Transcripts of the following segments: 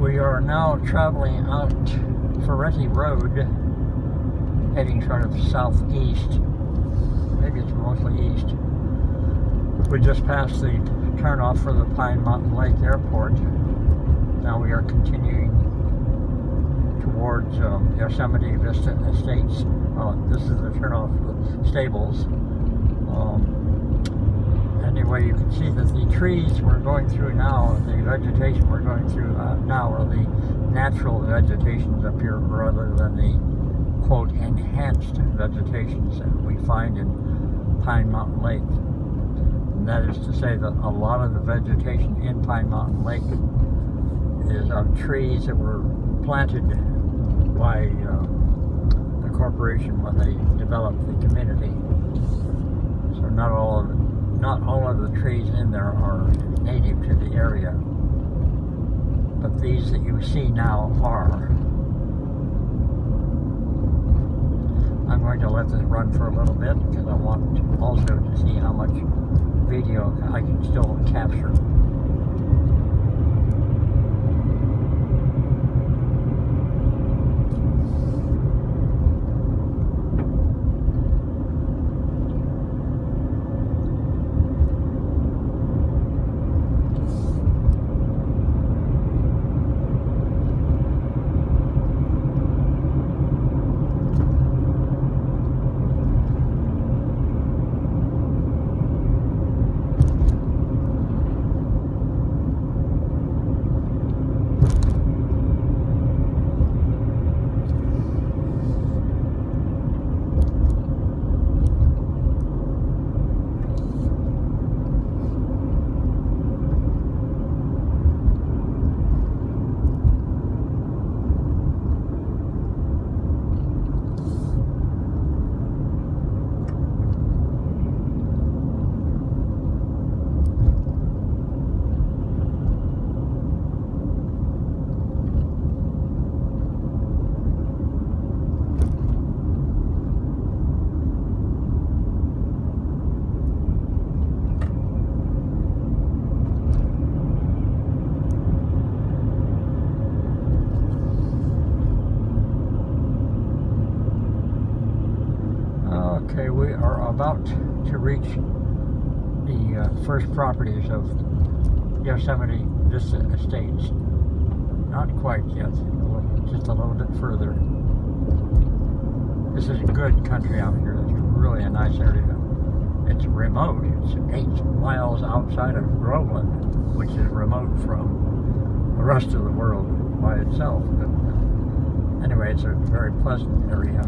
We are now traveling out Ferretti Road, heading sort of southeast. Maybe it's mostly east. We just passed the turnoff for the Pine Mountain Lake Airport. Now we are continuing towards Yosemite Vista Estates. This is the turnoff for the stables. Anyway, you can see that the trees we're going through now, the vegetation we're going through now, are the natural vegetations up here rather than the, quote, enhanced vegetations that we find in Pine Mountain Lake. And that is to say that a lot of the vegetation in Pine Mountain Lake is of trees that were planted by the corporation when they developed the community. So not all of the trees in there are native to the area, but these that you see now are. I'm going to let this run for a little bit because I want also to see how much video I can still capture. Okay, we are about to reach the first properties of Yosemite Vista Estates. Not quite yet, just a little bit further. This is good country out here. It's really a nice area. It's remote. It's 8 miles outside of Groveland, which is remote from the rest of the world by itself. But anyway, it's a very pleasant area.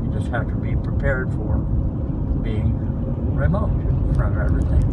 You just have to be prepared for being remote from everything.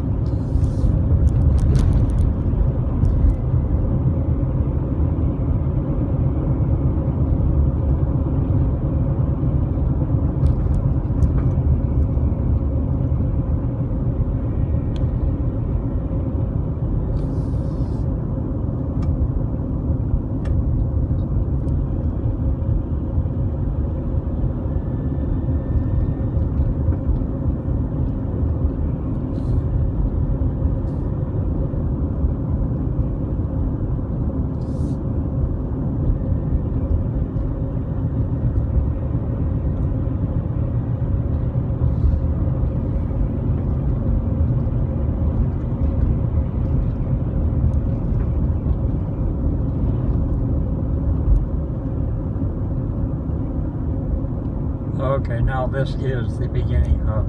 Okay, now this is the beginning of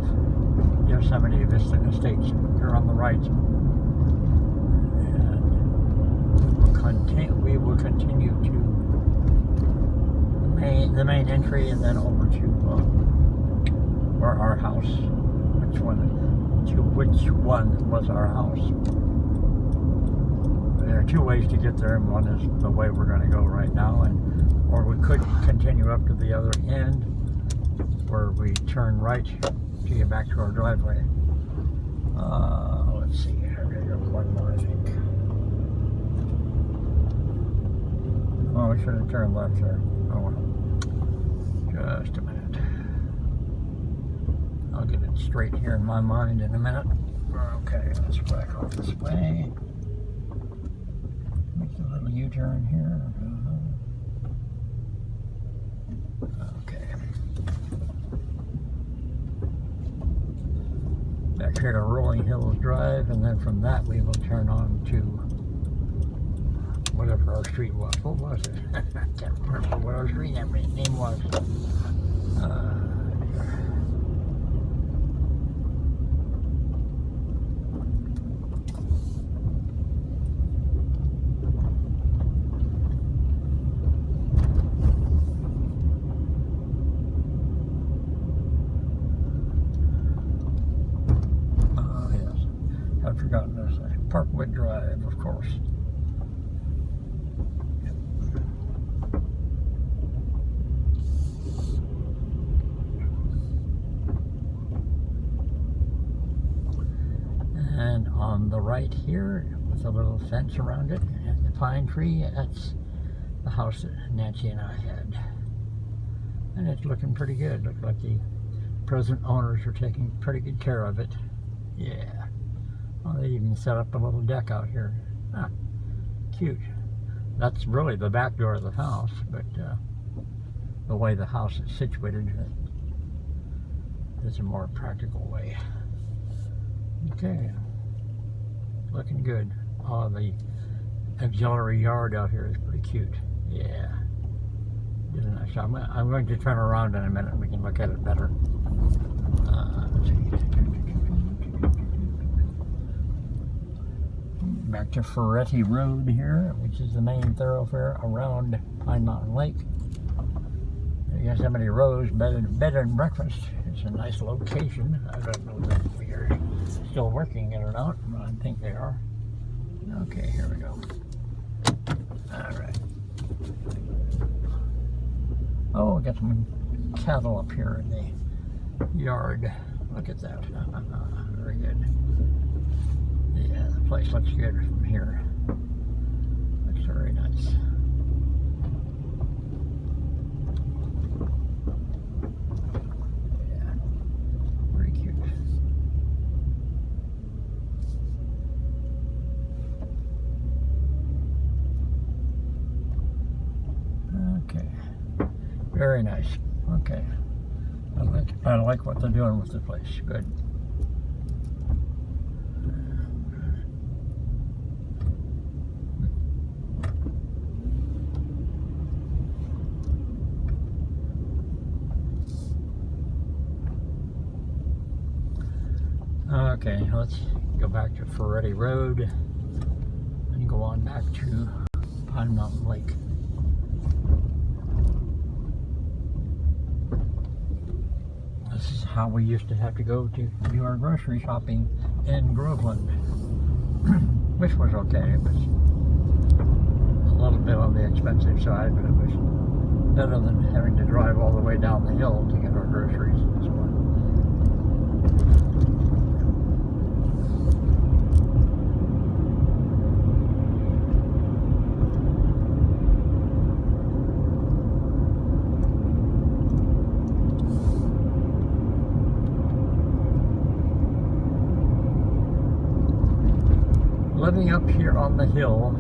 Yosemite Vista Estates. Here on the right. And we will continue to the main entry and then over to where our house, which one was our house. There are 2 ways to get there, and one is the way we're going to go right now, or we could continue up to the other end, where we turn right to get back to our driveway. Let's see, I gotta go one more, I think. Oh, we should have turned left there. Oh well. Just a minute. I'll get it straight here in my mind in a minute. Okay, let's back off this way. Make a little U-turn here. Okay. Back here to Rolling Hills Drive, and then from that we will turn on to whatever our street was. What was it? I can't remember what our street name was. I've forgotten this. Parkwood Drive, of course. And on the right here, with a little fence around it, and the pine tree, that's the house that Nancy and I had. And it's looking pretty good. Looks like the present owners are taking pretty good care of it. Yeah. Well, they even set up a little deck out here. Ah, cute. That's really the back door of the house, but the way the house is situated is a more practical way. Okay, looking good. Oh, the auxiliary yard out here is pretty cute. Yeah, did a nice job. I'm going to turn around in a minute and we can look at it better. Let's see. Back to Ferretti Road here, which is the main thoroughfare around Pine Mountain Lake. Yosemite Rose bed and breakfast. It's a nice location. I don't know if we are still working it or not, but I think they are. Okay, here we go. All right. Oh, we got some cattle up here in the yard. Look at that. Very good. Yeah, the place looks good from here. Looks very nice. Yeah, pretty cute. Okay, very nice. Okay, I like what they're doing with the place. Good. Okay, let's go back to Ferretti Road and go on back to Pine Mountain Lake. This is how we used to have to go to do our grocery shopping in Groveland, which was okay. It was a little bit on the expensive side, but it was better than having to drive all the way down the hill to get our groceries and so on. Living up here on the hill,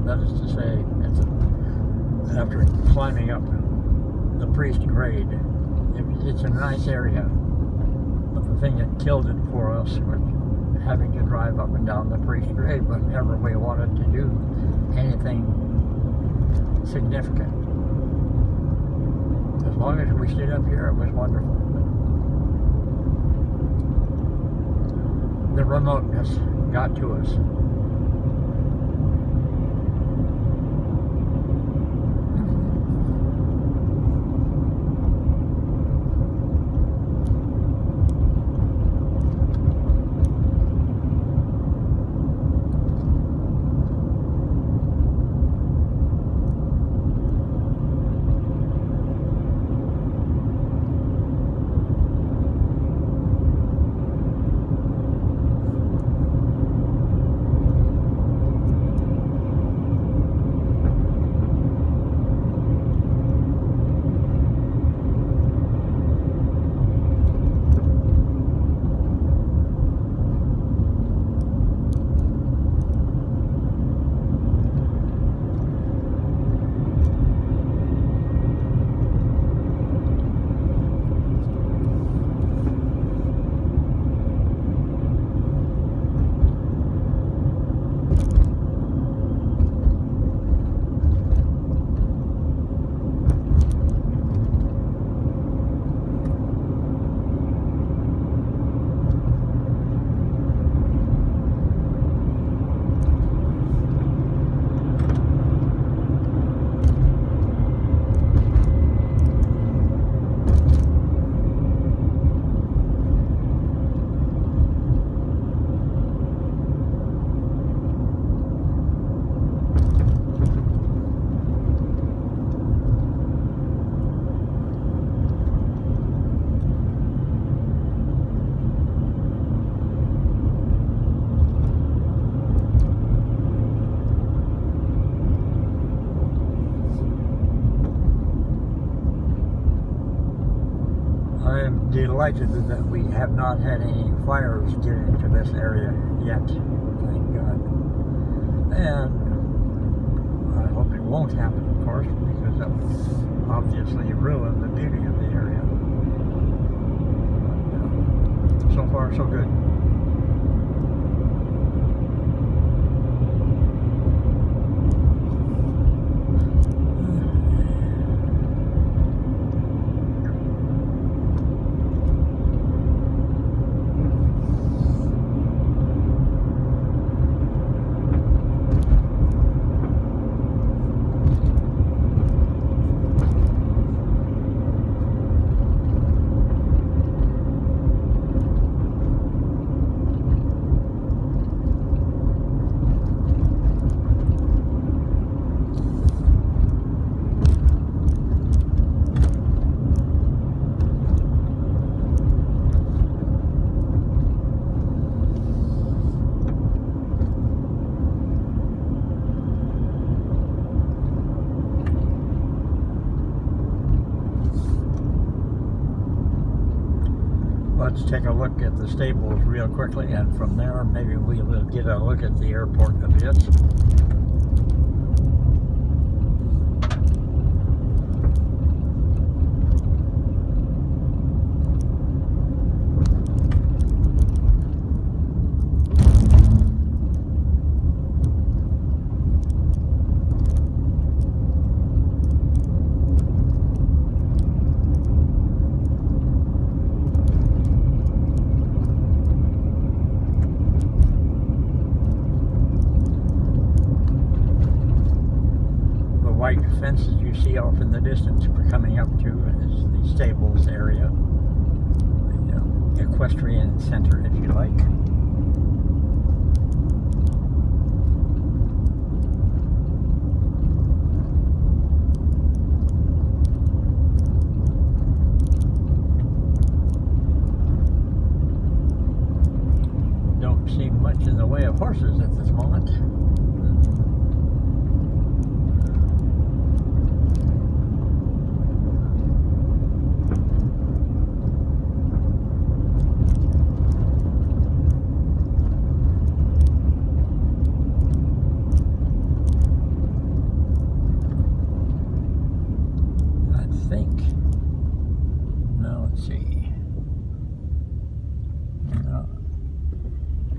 that is to say, after climbing up the Priest Grade, it's a nice area. But the thing that killed it for us was having to drive up and down the Priest Grade whenever we wanted to do anything significant. As long as we stayed up here, it was wonderful. The remoteness got to us. delighted that we have not had any fires get into this area yet. Thank God. And I hope it won't happen, of course, because that would obviously ruin the beauty of the area. But, so far, so good. Let's take a look at the stables real quickly, and from there maybe we will get a look at the airport a bit. White fences you see off in the distance we're coming up to is the stables area, the equestrian center, if you like. Don't see much in the way of horses at this moment.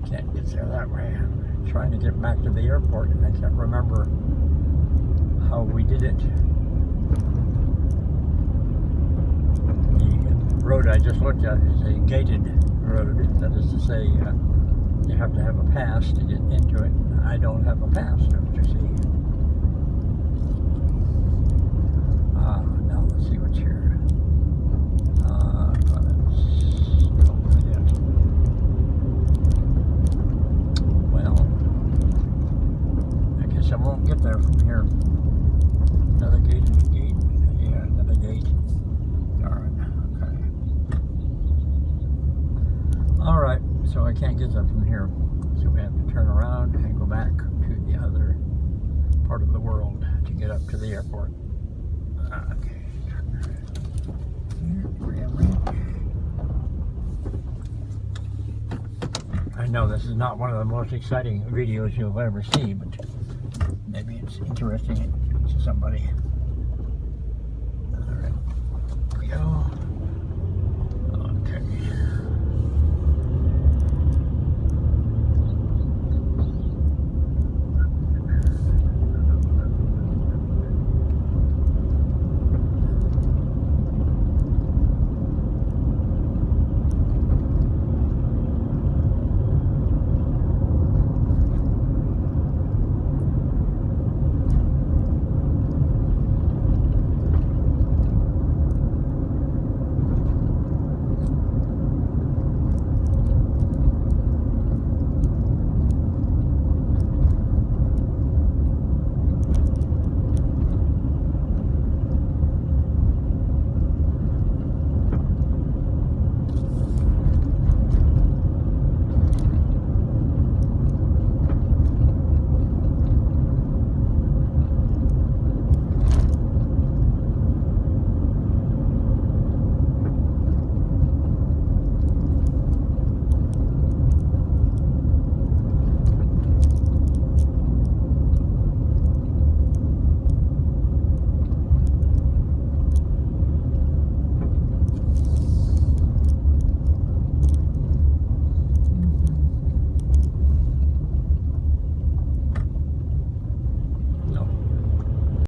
Can't get there that way. I'm trying to get back to the airport and I can't remember how we did it. The road I just looked at is a gated road. That is to say, you have to have a pass to get into it. I don't have a pass, don't you see? Now let's see what's here. I won't get there from here. Another gate. Yeah, another gate. Darn. Okay. Alright, so I can't get there from here. So we have to turn around and go back to the other part of the world to get up to the airport. Okay. I know this is not one of the most exciting videos you'll ever see, but maybe it's interesting to somebody. All right, here we go.